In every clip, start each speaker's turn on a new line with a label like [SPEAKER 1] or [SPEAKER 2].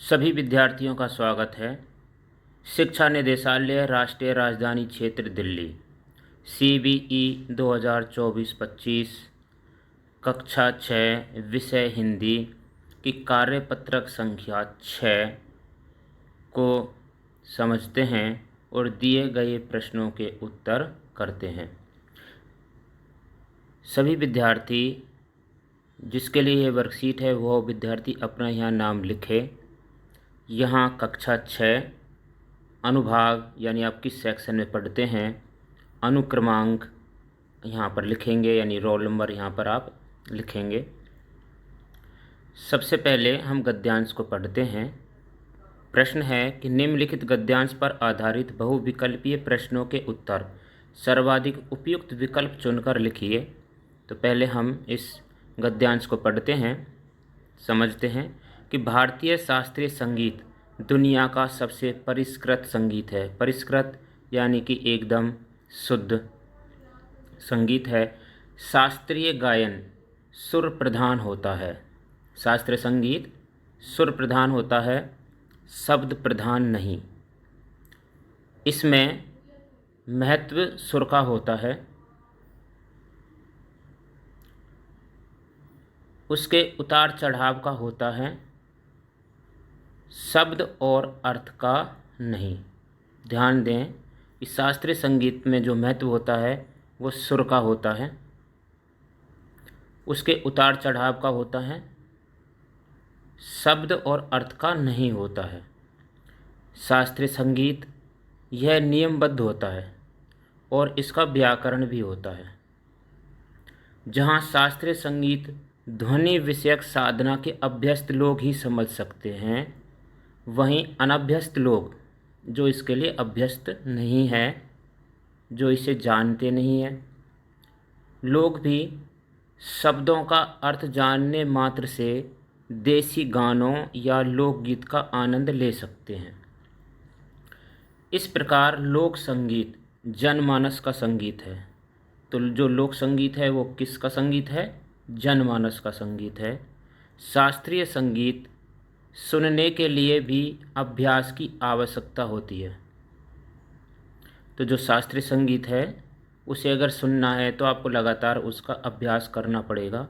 [SPEAKER 1] सभी विद्यार्थियों का स्वागत है। शिक्षा निदेशालय, राष्ट्रीय राजधानी क्षेत्र दिल्ली, CBE 2024-25, कक्षा 6, विषय हिंदी की कार्यपत्रक संख्या 6 को समझते हैं और दिए गए प्रश्नों के उत्तर करते हैं। सभी विद्यार्थी जिसके लिए ये वर्कशीट है वो विद्यार्थी अपना यहाँ नाम लिखे। यहाँ कक्षा 6 अनुभाग यानी आप किस सेक्शन में पढ़ते हैं, अनुक्रमांक यहाँ पर लिखेंगे, यानी रोल नंबर यहाँ पर आप लिखेंगे। सबसे पहले हम गद्यांश को पढ़ते हैं। प्रश्न है कि निम्नलिखित गद्यांश पर आधारित बहुविकल्पीय प्रश्नों के उत्तर सर्वाधिक उपयुक्त विकल्प चुनकर लिखिए। तो पहले हम इस गद्यांश को पढ़ते हैं, समझते हैं कि भारतीय शास्त्रीय संगीत दुनिया का सबसे परिष्कृत संगीत है। परिष्कृत यानी कि एकदम शुद्ध संगीत है। शास्त्रीय गायन सुर प्रधान होता है। शास्त्रीय संगीत सुर प्रधान होता है, शब्द प्रधान नहीं। इसमें महत्व सुर का होता है, उसके उतार चढ़ाव का होता है, शब्द और अर्थ का नहीं। ध्यान दें कि शास्त्रीय संगीत में जो महत्व होता है वो सुर का होता है, उसके उतार चढ़ाव का होता है, शब्द और अर्थ का नहीं होता है। शास्त्रीय संगीत यह नियमबद्ध होता है और इसका व्याकरण भी होता है। जहाँ शास्त्रीय संगीत ध्वनि विषयक साधना के अभ्यस्त लोग ही समझ सकते हैं, वहीं अनभ्यस्त लोग जो इसके लिए अभ्यस्त नहीं है, जो इसे जानते नहीं हैं, लोग भी शब्दों का अर्थ जानने मात्र से देसी गानों या लोकगीत का आनंद ले सकते हैं। इस प्रकार लोक संगीत जनमानस का संगीत है। तो जो लोक संगीत है वो किसका संगीत है? जनमानस का संगीत है। शास्त्रीय संगीत सुनने के लिए भी अभ्यास की आवश्यकता होती है। तो जो शास्त्रीय संगीत है उसे अगर सुनना है तो आपको लगातार उसका अभ्यास करना पड़ेगा।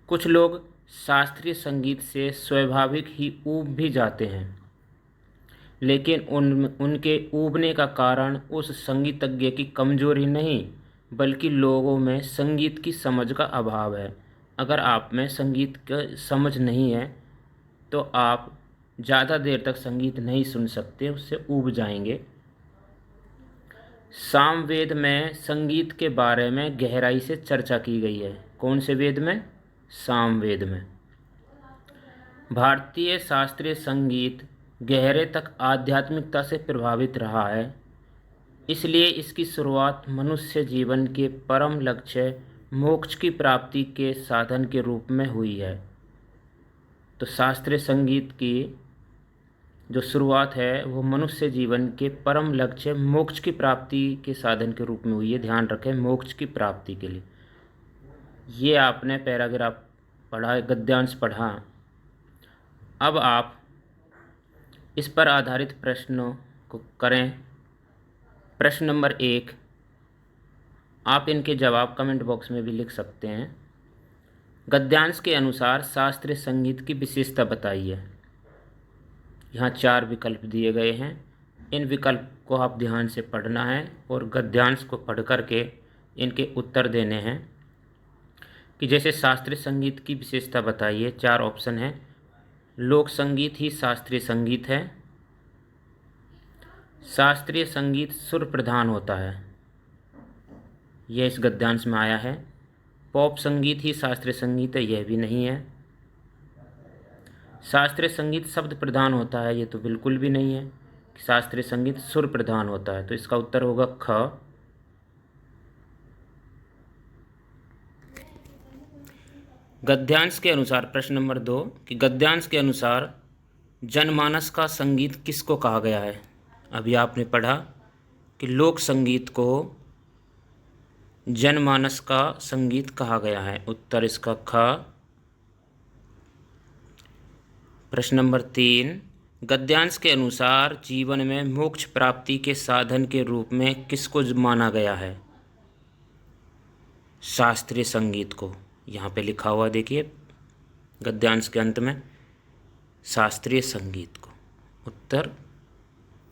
[SPEAKER 1] कुछ लोग शास्त्रीय संगीत से स्वाभाविक ही ऊब भी जाते हैं, लेकिन उनके ऊबने का कारण उस संगीतज्ञ की कमजोरी नहीं, बल्कि लोगों में संगीत की समझ का अभाव है। अगर आप में संगीत का समझ नहीं है तो आप ज़्यादा देर तक संगीत नहीं सुन सकते, उससे ऊब जाएंगे। सामवेद में संगीत के बारे में गहराई से चर्चा की गई है। कौन से वेद में? सामवेद में। भारतीय शास्त्रीय संगीत गहरे तक आध्यात्मिकता से प्रभावित रहा है, इसलिए इसकी शुरुआत मनुष्य जीवन के परम लक्ष्य मोक्ष की प्राप्ति के साधन के रूप में हुई है। तो शास्त्रीय संगीत की जो शुरुआत है वो मनुष्य जीवन के परम लक्ष्य मोक्ष की प्राप्ति के साधन के रूप में हुई है। ध्यान रखें, मोक्ष की प्राप्ति के लिए। ये आपने पैराग्राफ पढ़ा, गद्यांश पढ़ा। अब आप इस पर आधारित प्रश्नों को करें। प्रश्न नंबर 1, आप इनके जवाब कमेंट बॉक्स में भी लिख सकते हैं। गद्यांश के अनुसार शास्त्रीय संगीत की विशेषता बताइए। यहाँ 4 विकल्प दिए गए हैं। इन विकल्प को आप ध्यान से पढ़ना है और गद्यांश को पढ़ कर के इनके उत्तर देने हैं। कि जैसे शास्त्रीय संगीत की विशेषता बताइए, 4 ऑप्शन हैं। लोक संगीत ही शास्त्रीय संगीत है। शास्त्रीय संगीत सुर प्रधान होता है, यह इस गद्यांश में आया है। पॉप संगीत ही शास्त्रीय संगीत है, यह भी नहीं है। शास्त्रीय संगीत शब्द प्रधान होता है, ये तो बिल्कुल भी नहीं है। शास्त्रीय संगीत सुर प्रधान होता है, तो इसका उत्तर होगा ख। गद्यांश के अनुसार प्रश्न नंबर 2 कि गद्यांश के अनुसार जनमानस का संगीत किसको कहा गया है? अभी आपने पढ़ा कि लोक संगीत को जनमानस का संगीत कहा गया है। उत्तर इसका ख। प्रश्न नंबर 3 गद्यांश के अनुसार जीवन में मोक्ष प्राप्ति के साधन के रूप में किसको माना गया है? शास्त्रीय संगीत को। यहाँ पे लिखा हुआ देखिए गद्यांश के अंत में, शास्त्रीय संगीत को। उत्तर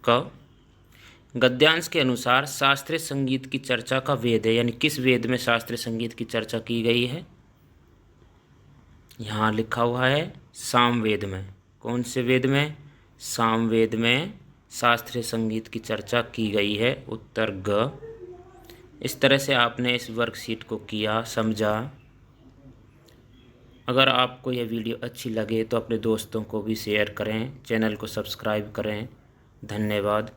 [SPEAKER 1] क। गद्यांश के अनुसार शास्त्रीय संगीत की चर्चा का वेद है, यानी किस वेद में शास्त्रीय संगीत की चर्चा की गई है? यहाँ लिखा हुआ है सामवेद में। कौन से वेद में? सामवेद में शास्त्रीय संगीत की चर्चा की गई है। उत्तर ग। इस तरह से आपने इस वर्कशीट को किया, समझा। अगर आपको यह वीडियो अच्छी लगे तो अपने दोस्तों को भी शेयर करें, चैनल को सब्सक्राइब करें। धन्यवाद।